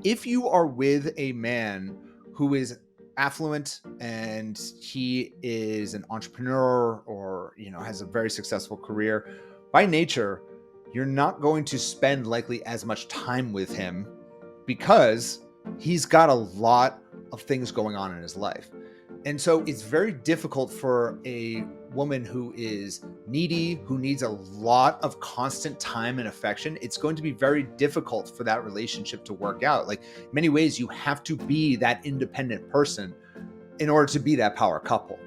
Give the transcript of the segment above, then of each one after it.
if you are with a man who is affluent and he is an entrepreneur or has a very successful career, by nature you're not going to spend likely as much time with him because he's got a lot of things going on in his life. And so it's very difficult for a woman who is needy, who needs a lot of constant time and affection. It's going to be very difficult for that relationship to work out. Like, in many ways, you have to be that independent person in order to be that power couple.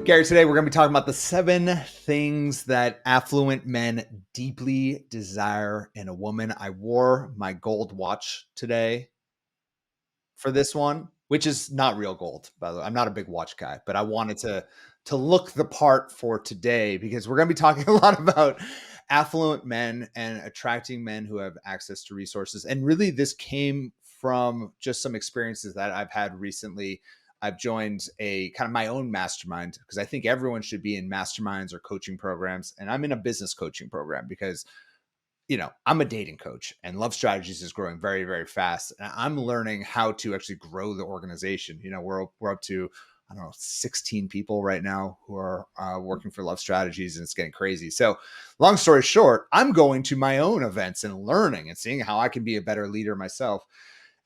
Gary, today we're going to be talking about the 7 things that affluent men deeply desire in a woman. I wore my gold watch today for this one, which is not real gold, by the way. I'm not a big watch guy, but I wanted to look the part for today because we're going to be talking a lot about affluent men and attracting men who have access to resources. And really, this came from just some experiences that I've had recently. I've joined a kind of my own mastermind because I think everyone should be in masterminds or coaching programs. And I'm in a business coaching program because I'm a dating coach and Love Strategies is growing very, very fast. And I'm learning how to actually grow the organization. We're up to, I don't know, 16 people right now who are working for Love Strategies, and it's getting crazy. So long story short, I'm going to my own events and learning and seeing how I can be a better leader myself.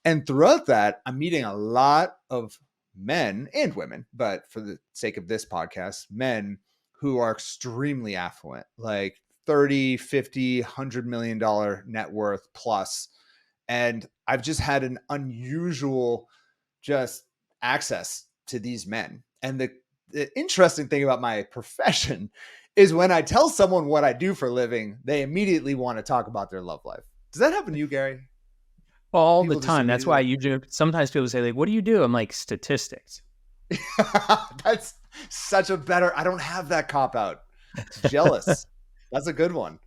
And throughout that, I'm meeting a lot of men and women, but for the sake of this podcast, men who are extremely affluent, like 30, 50, $100 million net worth plus. And I've just had an unusual just access to these men. And the interesting thing about my profession is when I tell someone what I do for a living, they immediately want to talk about their love life. Does that happen to you, Gary? All the time. That's why sometimes people say, like, what do you do? I'm like, statistics. That's such a better, I don't have that cop out. Jealous. That's a good one.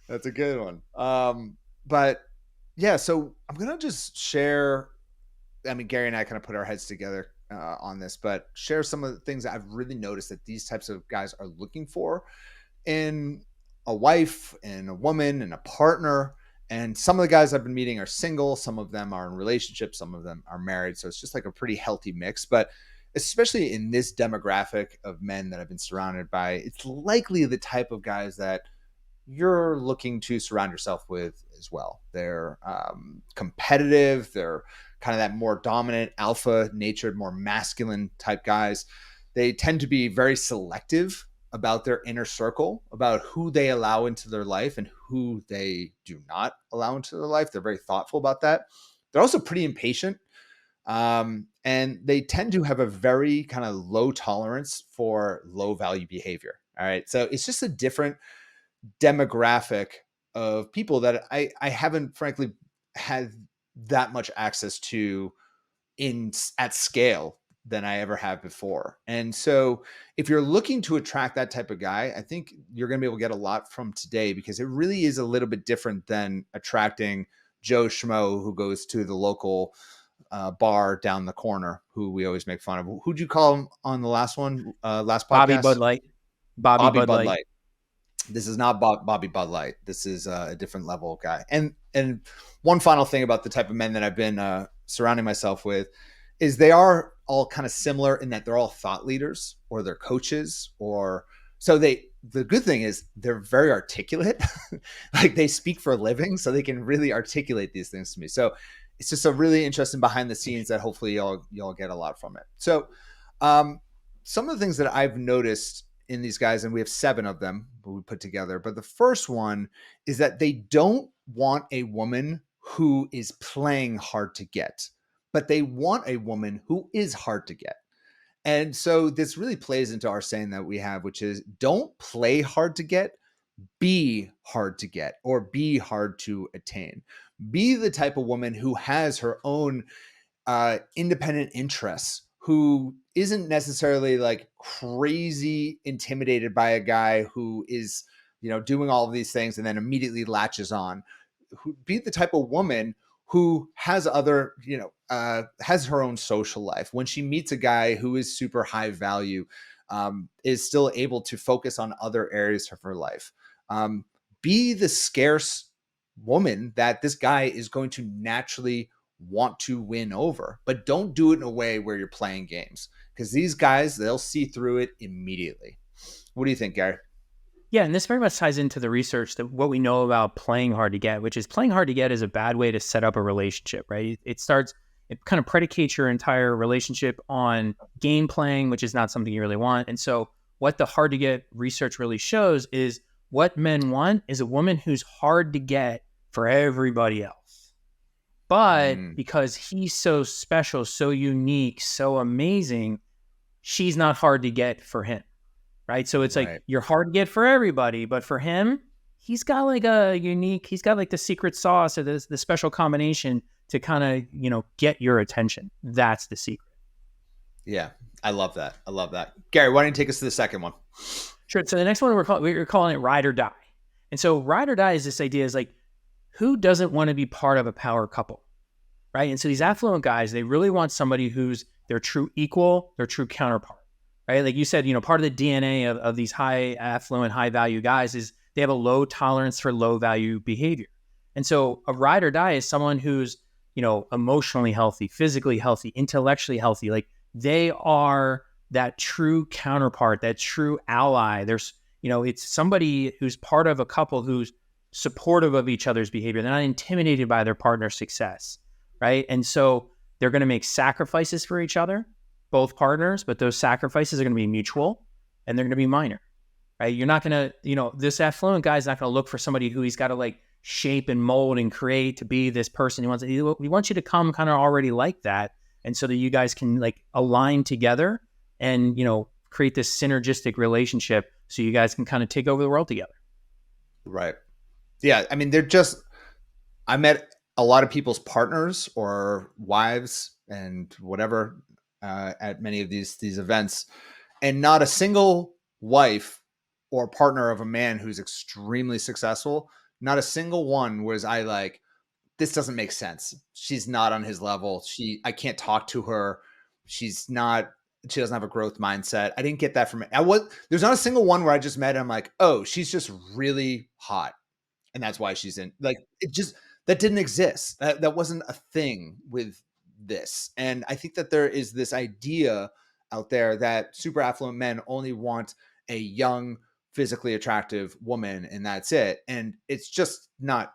That's a good one. But yeah, so I'm going to just share, Gary and I kind of put our heads together on this, but share some of the things that I've really noticed that these types of guys are looking for in a wife and a woman and a partner. And some of the guys I've been meeting are single. Some of them are in relationships. Some of them are married. So it's just like a pretty healthy mix. But especially in this demographic of men that I've been surrounded by, it's likely the type of guys that you're looking to surround yourself with as well. They're competitive. They're kind of that more dominant, alpha natured, more masculine type guys. They tend to be very selective about their inner circle, about who they allow into their life and who they do not allow into their life. They're very thoughtful about that. They're also pretty impatient. And they tend to have a very kind of low tolerance for low value behavior. All right. So it's just a different demographic of people that I haven't frankly had that much access to at scale than I ever have before. And so if you're looking to attract that type of guy, I think you're going to be able to get a lot from today because it really is a little bit different than attracting Joe Schmo who goes to the local bar down the corner, who we always make fun of. Who'd you call him on the last one, last podcast? Bobby Bud Light. Bobby Bud Light. This is not Bobby Bud Light. This is a different level guy. And one final thing about the type of men that I've been surrounding myself with is they are all kind of similar in that they're all thought leaders or they're coaches the good thing is they're very articulate. Like they speak for a living, so they can really articulate these things to me. So it's just a really interesting behind the scenes that hopefully y'all get a lot from it. So some of the things that I've noticed in these guys, and we have 7 of them we put together, but the first one is that they don't want a woman who is playing hard to get, but they want a woman who is hard to get. And so this really plays into our saying that we have, which is don't play hard to get, be hard to get or be hard to attain. Be the type of woman who has her own independent interests, who isn't necessarily like crazy intimidated by a guy who is, doing all of these things and then immediately latches on. Be the type of woman who has other, has her own social life. When she meets a guy who is super high value, is still able to focus on other areas of her life. Be the scarce woman that this guy is going to naturally want to win over, but don't do it in a way where you're playing games, because these guys, they'll see through it immediately. What do you think, Gary? Yeah, and this very much ties into the research that what we know about playing hard to get, which is playing hard to get is a bad way to set up a relationship, right? It kind of predicates your entire relationship on game playing, which is not something you really want. And so what the hard to get research really shows is what men want is a woman who's hard to get for everybody else. But because he's so special, so unique, so amazing, she's not hard to get for him. Right. So it's like you're hard to get for everybody, but for him, he's got like he's got like the secret sauce or the special combination to kind of, get your attention. That's the secret. Yeah. I love that. Gary, why don't you take us to the second one? Sure. So the next one we're calling it ride or die. And so ride or die is this idea is like, who doesn't want to be part of a power couple? Right. And so these affluent guys, they really want somebody who's their true equal, their true counterpart. Right? Like you said, part of the DNA of these high affluent, high value guys is they have a low tolerance for low value behavior. And so a ride or die is someone who's, emotionally healthy, physically healthy, intellectually healthy. Like they are that true counterpart, that true ally. There's, it's somebody who's part of a couple who's supportive of each other's behavior. They're not intimidated by their partner's success. Right. And so they're going to make sacrifices for each other, both partners, but those sacrifices are going to be mutual and they're going to be minor, right? You're not going to, this affluent guy is not going to look for somebody who he's got to like shape and mold and create to be this person. He wants you to come kind of already like that. And so that you guys can like align together and, create this synergistic relationship so you guys can kind of take over the world together. Right. Yeah. I mean, I met a lot of people's partners or wives and whatever, at many of these events, and not a single wife or partner of a man who's extremely successful, not a single one was I like, this doesn't make sense. She's not on his level. I can't talk to her. She doesn't have a growth mindset. I didn't get that from it. There's not a single one where I just met and I'm like, oh, she's just really hot. And that's why she's in, like, that didn't exist. That wasn't a thing with this. And I think that there is this idea out there that super affluent men only want a young, physically attractive woman and that's it. And it's just not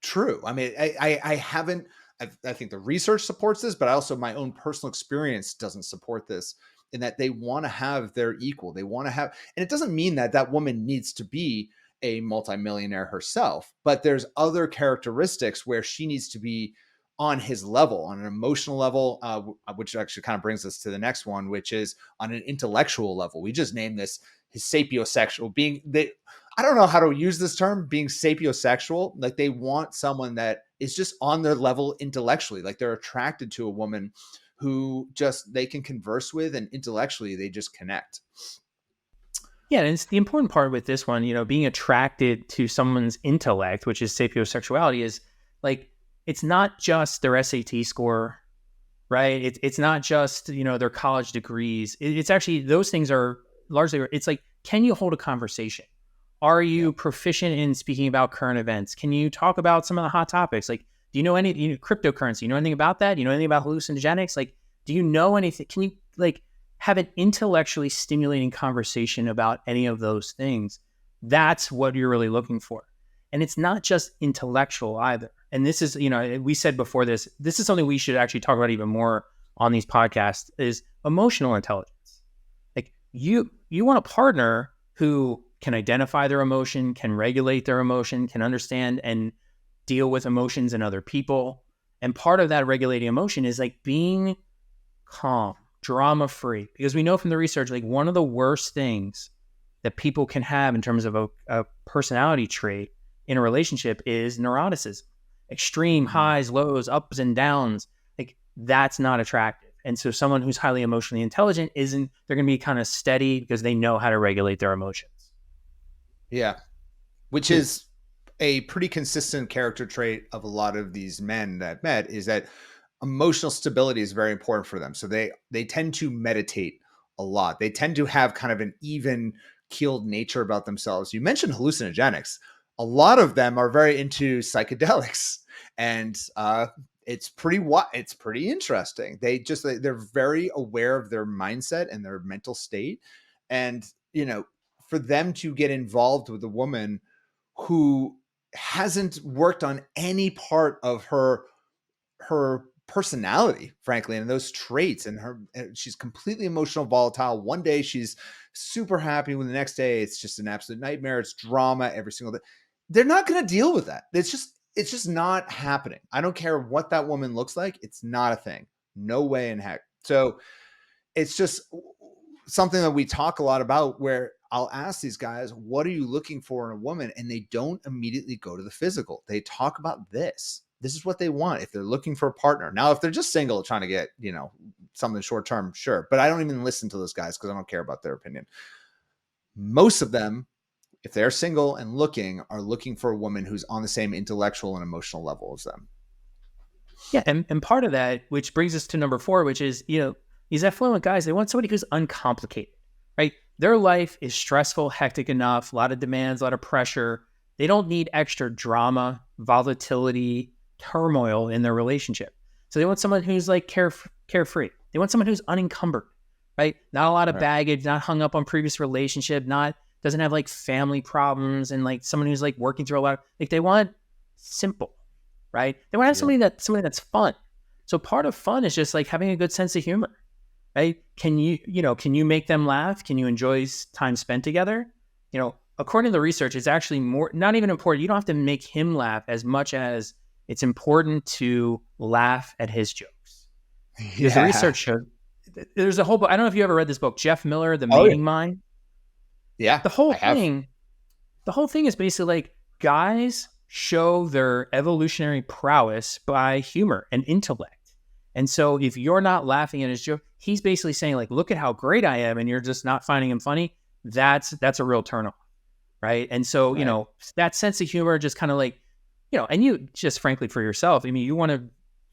true. I mean, I think the research supports this, but also my own personal experience doesn't support this, in that they want to have their equal. They want to have, and it doesn't mean that woman needs to be a multimillionaire herself, but there's other characteristics where she needs to be on his level, on an emotional level, which actually kind of brings us to the next one, which is on an intellectual level. We just named this his sapiosexual I don't know how to use this term, being sapiosexual. Like they want someone that is just on their level intellectually. Like they're attracted to a woman who they can converse with, and intellectually they just connect. Yeah, and it's the important part with this one, being attracted to someone's intellect, which is sapiosexuality, is like, it's not just their SAT score, right? It's not just, their college degrees. It's actually, those things are largely, it's like, can you hold a conversation? Are you proficient in speaking about current events? Can you talk about some of the hot topics? Like, do you know any cryptocurrency? You know anything about that? You know anything about hallucinogenics? Like, do you know anything? Can you like have an intellectually stimulating conversation about any of those things? That's what you're really looking for. And it's not just intellectual either. And this is, we said before this is something we should actually talk about even more on these podcasts, is emotional intelligence. Like you want a partner who can identify their emotion, can regulate their emotion, can understand and deal with emotions in other people. And part of that regulating emotion is like being calm, drama-free. Because we know from the research, like one of the worst things that people can have in terms of a personality trait in a relationship is neuroticism. Extreme highs, lows, ups and downs. Like that's not attractive. And so someone who's highly emotionally intelligent they're going to be kind of steady because they know how to regulate their emotions. Yeah. Which is a pretty consistent character trait of a lot of these men that I've met, is that emotional stability is very important for them. So they tend to meditate a lot. They tend to have kind of an even keeled nature about themselves. You mentioned hallucinogenics. a lot of them are very into psychedelics, and it's pretty interesting. They're very aware of their mindset and their mental state, and for them to get involved with a woman who hasn't worked on any part of her personality, frankly, and those traits, she's completely emotional volatile. One day she's super happy, when the next day it's just an absolute nightmare. It's drama every single day. They're not going to deal with that. It's just not happening. I don't care what that woman looks like. It's not a thing. No way in heck. So it's just something that we talk a lot about, where I'll ask these guys, what are you looking for in a woman? And they don't immediately go to the physical. They talk about this. This is what they want if they're looking for a partner. Now, if they're just single, trying to get, something short term, sure. But I don't even listen to those guys because I don't care about their opinion. Most of them, if they're single and looking, are looking for a woman who's on the same intellectual and emotional level as them. Yeah. And part of that, which brings us to number 4, which is, these affluent guys, they want somebody who's uncomplicated, right? Their life is stressful, hectic enough, a lot of demands, a lot of pressure. They don't need extra drama, volatility, turmoil in their relationship. So they want someone who's like carefree. They want someone who's unencumbered, right? Not a lot of baggage, not hung up on previous relationship, doesn't have like family problems, and like someone who's like working through a lot of, like, they want simple, right? They want to have somebody that's fun. So part of fun is just like having a good sense of humor, right? Can you make them laugh? Can you enjoy time spent together? According to the research, it's actually not even important. You don't have to make him laugh as much as it's important to laugh at his jokes. Because the research showed, there's a whole book. I don't know if you ever read this book, Jeff Miller, The Mating Mind. Yeah, the whole thing is basically like, guys show their evolutionary prowess by humor and intellect. And so if you're not laughing at his joke, he's basically saying like, look at how great I am, and you're just not finding him funny. That's a real turnoff, right? And so, that sense of humor just kind of like, and you just, frankly, for yourself, I mean, you want to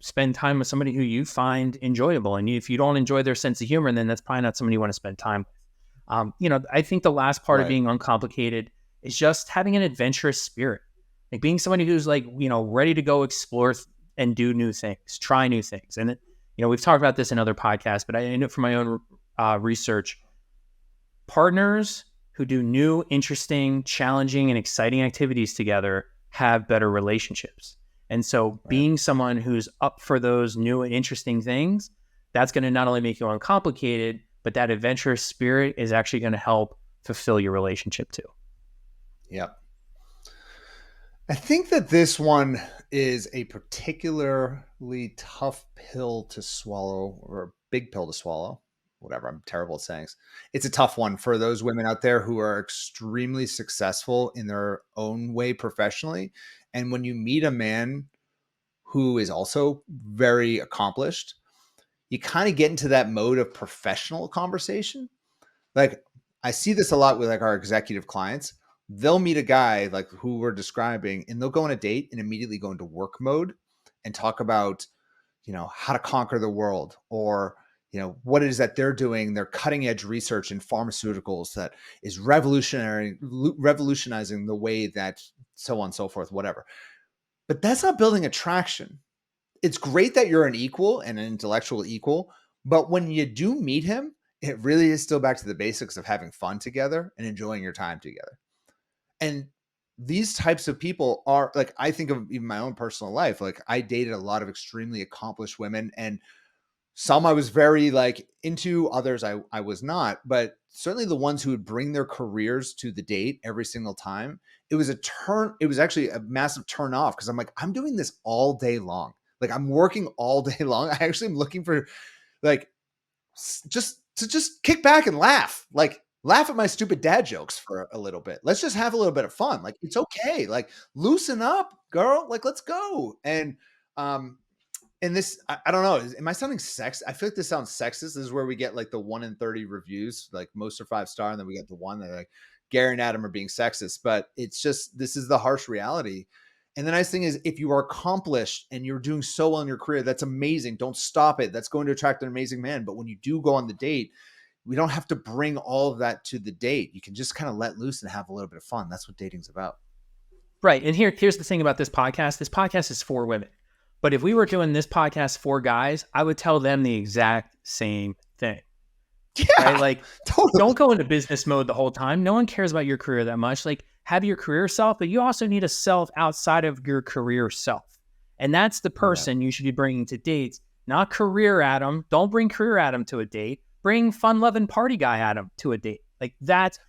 spend time with somebody who you find enjoyable. And if you don't enjoy their sense of humor, then that's probably not somebody you want to spend time with. I think the last part of being uncomplicated is just having an adventurous spirit, like being somebody who's like, ready to go explore and do new things, try new things. And, we've talked about this in other podcasts, but I know from my own research, partners who do new, interesting, challenging, and exciting activities together have better relationships. And so being someone who's up for those new and interesting things, that's going to not only make you uncomplicated, but that adventurous spirit is actually going to help fulfill your relationship too. Yep. I think that this one is a particularly tough pill to swallow, or a big pill to swallow. Whatever, I'm terrible at saying. It's a tough one for those women out there who are extremely successful in their own way professionally. And when you meet a man who is also very accomplished, you kind of get into that mode of professional conversation. Like, I see this a lot with like our executive clients. They'll meet a guy like who we're describing, and they'll go on a date and immediately go into work mode and talk about, how to conquer the world, or, what it is that they're doing, their cutting edge research in pharmaceuticals that is revolutionizing the way that so on and so forth, whatever. But that's not building attraction. It's great that you're an equal and an intellectual equal, but when you do meet him, it really is still back to the basics of having fun together and enjoying your time together. And these types of people are like, I think of even my own personal life. Like, I dated a lot of extremely accomplished women, and some I was very like into, others I was not, but certainly the ones who would bring their careers to the date every single time, it was actually a massive turn off, because I'm like, I'm doing this all day long. Like, I'm working all day long. I actually am looking for like just kick back and laugh at my stupid dad jokes for a little bit. Let's just have a little bit of fun. Like, it's okay. Like, loosen up, girl. Like, let's go. And this, I don't know. Am I sounding sexist? I feel like this sounds sexist. This is where we get like the 1 in 30 reviews, like most are 5-star. And then we get the one that like Gary and Adam are being sexist, but it's just, this is the harsh reality. And the nice thing is, if you are accomplished and you're doing so well in your career, that's amazing. Don't stop it. That's going to attract an amazing man. But when you do go on the date, we don't have to bring all of that to the date. You can just kind of let loose and have a little bit of fun. That's what dating's about. Right. And here's the thing about this podcast. This podcast is for women. But if we were doing this podcast for guys, I would tell them the exact same thing. Right? Yeah, Like, totally. don't go into business mode the whole time. No one cares about your career that much. Like, have your career self, but you also need a self outside of your career self. And that's the Yeah. person you should be bringing to dates, not career Adam. Don't bring career Adam to a date. Bring fun loving party guy Adam to a date. Like that's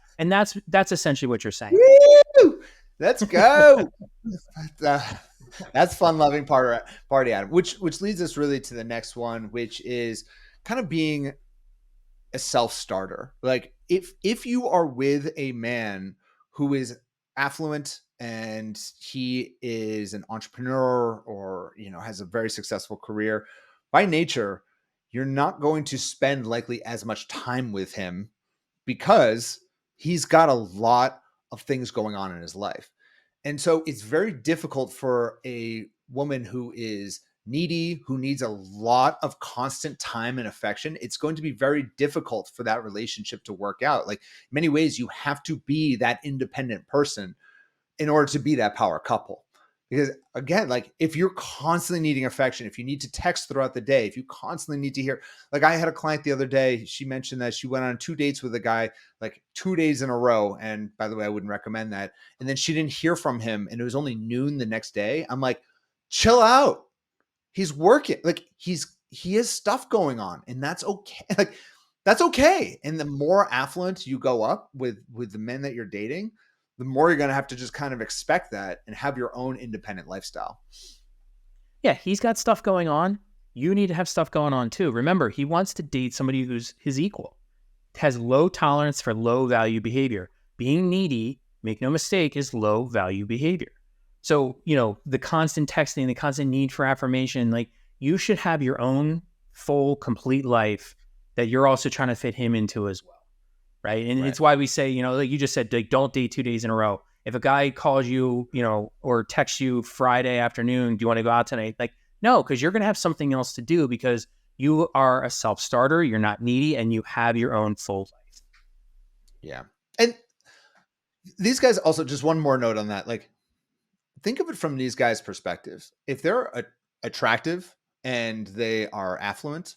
essentially what you're saying. Woo! Let's go. Uh, that's fun loving party Adam, which leads us really to the next one, which is kind of being a self-starter. Like if you are with a man who is affluent and he is an entrepreneur or has a very successful career, by nature, you're not going to spend likely as much time with him because he's got a lot of things going on in his life. And so it's very difficult for a woman who is needy, who needs a lot of constant time and affection. It's going to be very difficult for that relationship to work out. Like, in many ways, you have to be that independent person in order to be that power couple. Because again, like if you're constantly needing affection, if you need to text throughout the day, if you constantly need to hear, like I had a client the other day, she mentioned that she went on 2 dates with a guy like 2 days in a row. And by the way, I wouldn't recommend that. And then she didn't hear from him and it was only noon the next day. I'm like, chill out. He's working. Like he has stuff going on and that's okay. Like that's okay. And the more affluent you go up with the men that you're dating, the more you're going to have to just kind of expect that and have your own independent lifestyle. Yeah, he's got stuff going on. You need to have stuff going on too. Remember, he wants to date somebody who's his equal, has low tolerance for low value behavior. Being needy, make no mistake, is low value behavior. So, the constant texting, the constant need for affirmation, like you should have your own full, complete life that you're also trying to fit him into as well. Right. And Right. it's why we say, like you just said, like, don't date 2 days in a row. If a guy calls you, or texts you Friday afternoon, do you want to go out tonight? Like, no, because you're going to have something else to do because you are a self-starter, you're not needy, and you have your own full life. Yeah. And these guys also, just one more note on that, like think of it from these guys' perspectives. If they're attractive and they are affluent,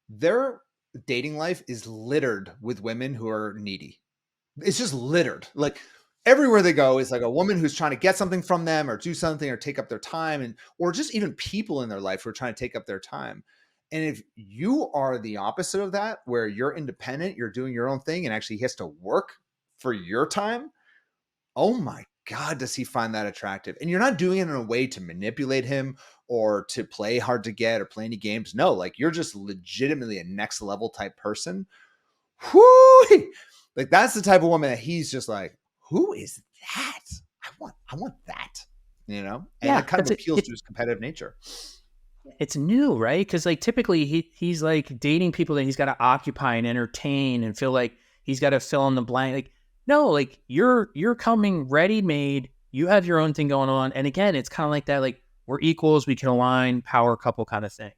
their dating life is littered with women who are needy. It's just littered. Like everywhere they go is like a woman who's trying to get something from them or do something or take up their time, and or just even people in their life who are trying to take up their time. And if you are the opposite of that, where you're independent, you're doing your own thing, and actually he has to work for your time, oh my God, does he find that attractive? And you're not doing it in a way to manipulate him or to play hard to get or play any games. No, like you're just legitimately a next level type person. Whoo! Like that's the type of woman that he's just like, who is that? I want that, and Yeah, it kind of that's it. appeals to his competitive nature. It's new, right? Because like typically he's like dating people that he's got to occupy and entertain and feel like he's got to fill in the blank. Like, no, like you're coming ready made. You have your own thing going on. And again, it's kind of like that, like we're equals, we can align, power couple kind of thing.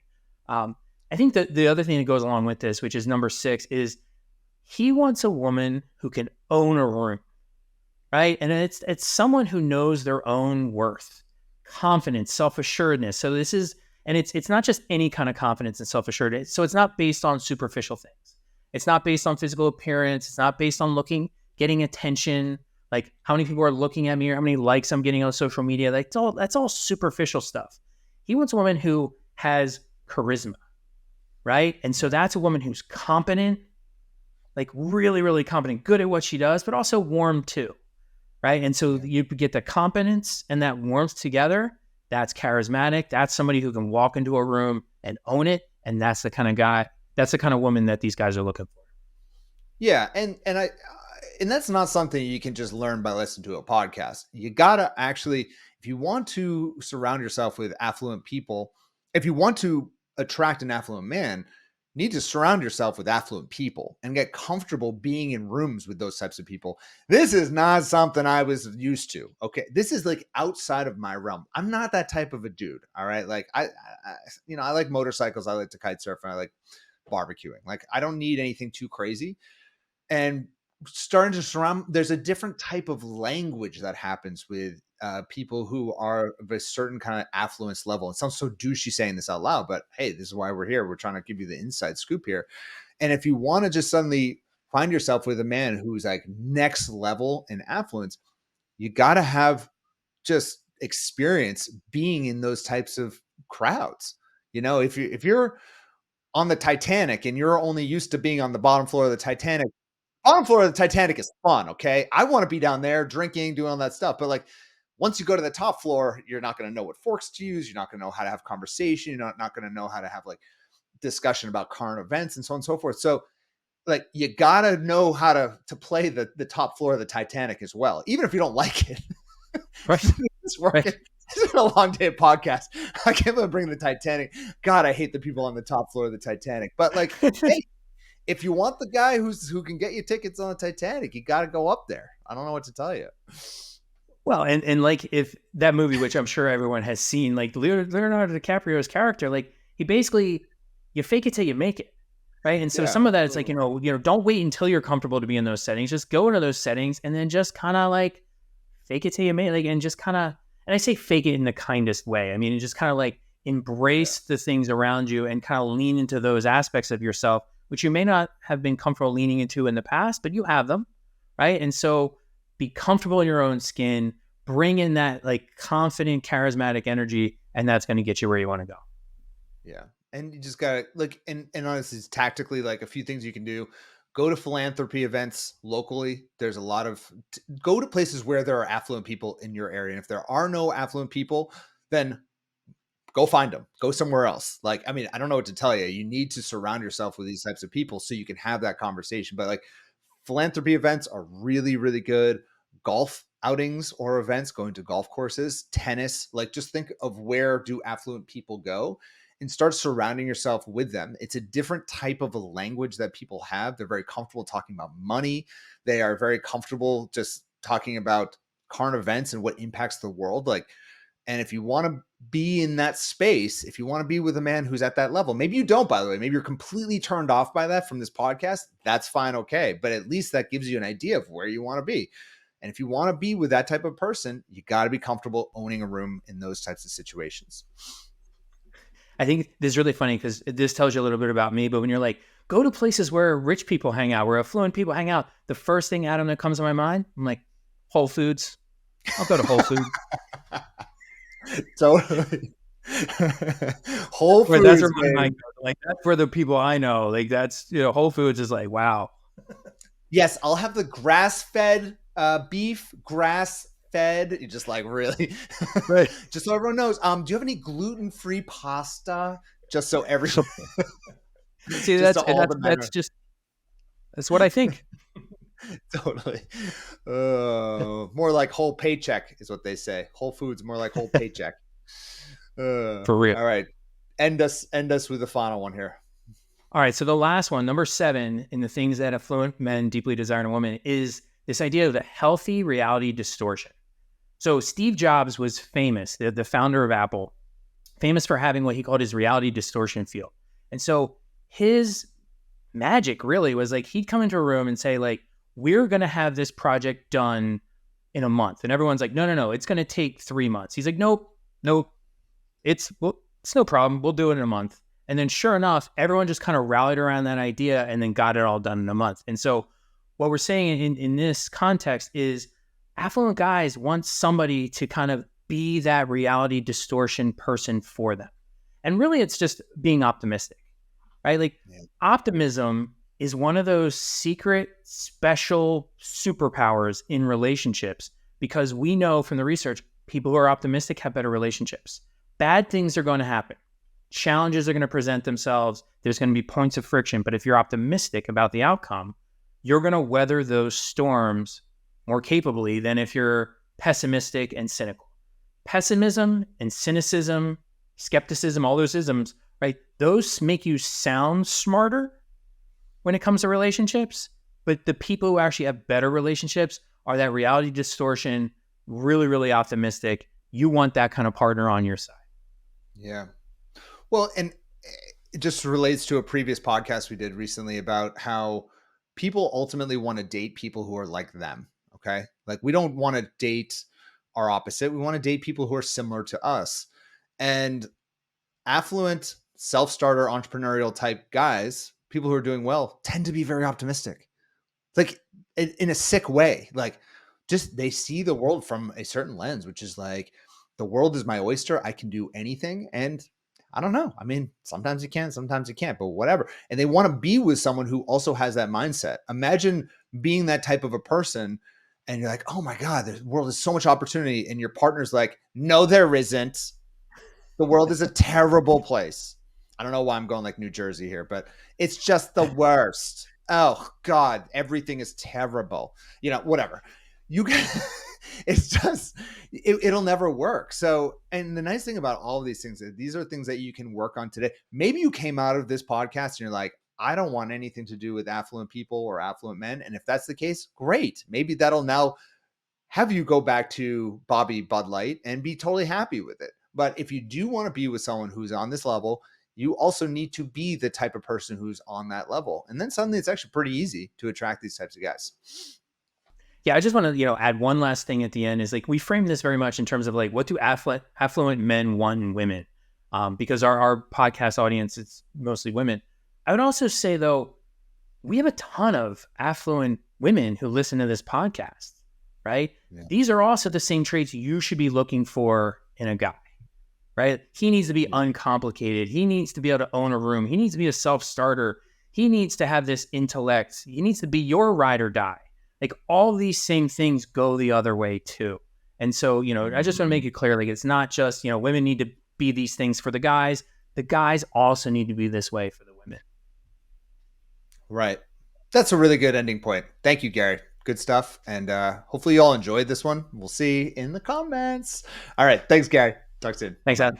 I think that the other thing that goes along with this, which is number 6, is he wants a woman who can own a room, right? And it's someone who knows their own worth, confidence, self-assuredness. So this is, and it's not just any kind of confidence and self-assuredness. So it's not based on superficial things. It's not based on physical appearance. It's not based on getting attention, like how many people are looking at me or how many likes I'm getting on social media. Like that's all superficial stuff. He wants a woman who has charisma, right? And so that's a woman who's competent, like really, really competent, good at what she does, but also warm too, right? And so you get the competence and that warmth together. That's charismatic. That's somebody who can walk into a room and own it. And that's the kind of guy, that's the kind of woman that these guys are looking for. Yeah, and that's not something you can just learn by listening to a podcast. You gotta actually, if you want to surround yourself with affluent people, if you want to attract an affluent man, you need to surround yourself with affluent people and get comfortable being in rooms with those types of people. This is not something I was used to. Okay, this is like outside of my realm. I'm not that type of a dude. All right, like I like motorcycles. I like to kite surf. And I like barbecuing. Like I don't need anything too crazy. And starting to surround, there's a different type of language that happens with people who are of a certain kind of affluence level. It sounds so douchey saying this out loud, but hey, this is why we're here. We're trying to give you the inside scoop here. And if you want to just suddenly find yourself with a man who's like next level in affluence, you got to have just experience being in those types of crowds. You know, if you're on the Titanic and you're only used to being on the bottom floor of the Titanic, bottom floor of the Titanic is fun. Okay. I want to be down there drinking, doing all that stuff. But like once you go to the top floor, you're not going to know what forks to use. You're not going to know how to have conversation. You're not going to know how to have like discussion about current events and so on and so forth. So like you gotta know how to play the top floor of the Titanic as well, even if you don't like it. Right. It's working. Right. It's been a long day of podcast. I can't believe I'm bringing the Titanic. God, I hate the people on the top floor of the Titanic. But like, hey, if you want the guy who can get you tickets on the Titanic, you got to go up there. I don't know what to tell you. Well, and like if that movie, which I'm sure everyone has seen, like Leonardo DiCaprio's character, like he basically, you fake it till you make it. Right. And so some of that, it's like, don't wait until you're comfortable to be in those settings. Just go into those settings and then just kind of like fake it till you make it. Like, and just kind of, and I say fake it in the kindest way. I mean, just kind of like embrace the things around you and kind of lean into those aspects of yourself, which you may not have been comfortable leaning into in the past, but you have them. Right. And so be comfortable in your own skin, bring in that like confident, charismatic energy, and that's going to get you where you want to go. Yeah. And you just gotta like, and honestly, it's tactically like a few things you can do. Go to philanthropy events locally. There's a lot of go to places where there are affluent people in your area. And if there are no affluent people, then go find them. Go somewhere else. Like, I mean, I don't know what to tell you. You need to surround yourself with these types of people so you can have that conversation. But like philanthropy events are really, really good. Golf outings or events, going to golf courses, tennis, like just think of where do affluent people go and start surrounding yourself with them. It's a different type of a language that people have. They're very comfortable talking about money. They are very comfortable just talking about current events and what impacts the world. Like, and if you want to be in that space, if you want to be with a man who's at that level, maybe you don't, by the way, maybe you're completely turned off by that from this podcast. That's fine. Okay. But at least that gives you an idea of where you want to be. And if you want to be with that type of person, you got to be comfortable owning a room in those types of situations. I think this is really funny because this tells you a little bit about me, but when you're like, go to places where rich people hang out, where affluent people hang out, the first thing, Adam, that comes to my mind, I'm like, Whole Foods. I'll go to Whole Foods. Totally. Whole Foods. That's where my mind goes. Like, that's where the people I know, like that's, Whole Foods is like, wow. Yes, I'll have the grass-fed beef, grass-fed. You just like really, right? Just so everyone knows. Do you have any gluten-free pasta? Just so everyone. See, that's what I think. Totally. More like whole paycheck is what they say. Whole Foods more like whole paycheck. For real. All right, end us with the final one here. All right, so the last one, number 7, in the things that affluent men deeply desire in a woman is this idea of the healthy reality distortion. So Steve Jobs was famous, the founder of Apple, famous for having what he called his reality distortion field. And so his magic really was like, he'd come into a room and say like, we're going to have this project done in a month. And everyone's like, no, it's going to take 3 months. He's like, nope, it's no problem. We'll do it in a month. And then sure enough, everyone just kind of rallied around that idea and then got it all done in a month. And so what we're saying in this context is affluent guys want somebody to kind of be that reality distortion person for them. And really, it's just being optimistic, right? Like optimism is one of those secret, special superpowers in relationships because we know from the research, people who are optimistic have better relationships. Bad things are going to happen. Challenges are going to present themselves. There's going to be points of friction. But if you're optimistic about the outcome, you're going to weather those storms more capably than if you're pessimistic and cynical. Pessimism and cynicism, skepticism, all those isms, right? Those make you sound smarter when it comes to relationships. But the people who actually have better relationships are that reality distortion, really, really optimistic. You want that kind of partner on your side. Yeah. Well, and it just relates to a previous podcast we did recently about how people ultimately want to date people who are like them. Okay. Like we don't want to date our opposite. We want to date people who are similar to us. And affluent, self-starter, entrepreneurial type guys, people who are doing well, tend to be very optimistic. Like in a sick way. Like just they see the world from a certain lens, which is like the world is my oyster. I can do anything. And I don't know. I mean, sometimes you can, sometimes you can't, but whatever. And they want to be with someone who also has that mindset. Imagine being that type of a person and you're like, oh my God, the world is so much opportunity. And your partner's like, no, there isn't. The world is a terrible place. I don't know why I'm going like New Jersey here, but it's just the worst. Oh God, everything is terrible. Whatever. You can it's just it'll never work. So, and the nice thing about all of these things is these are things that you can work on today. Maybe you came out of this podcast and you're like, I don't want anything to do with affluent people or affluent men. And if that's the case, great. Maybe that'll now have you go back to Bobby Bud Light and be totally happy with it. But if you do want to be with someone who's on this level, you also need to be the type of person who's on that level. And then suddenly it's actually pretty easy to attract these types of guys. Yeah, I just want to, add one last thing at the end is like, we frame this very much in terms of like, what do affluent men want in women? Because our podcast audience, it's mostly women. I would also say though, we have a ton of affluent women who listen to this podcast, right? Yeah. These are also the same traits you should be looking for in a guy, right? He needs to be uncomplicated. He needs to be able to own a room. He needs to be a self-starter. He needs to have this intellect. He needs to be your ride or die. Like all these same things go the other way too. And so, I just want to make it clear, like it's not just, women need to be these things for the guys. The guys also need to be this way for the women. Right. That's a really good ending point. Thank you, Gary. Good stuff. And hopefully you all enjoyed this one. We'll see in the comments. All right. Thanks, Gary. Talk soon. Thanks, Ad.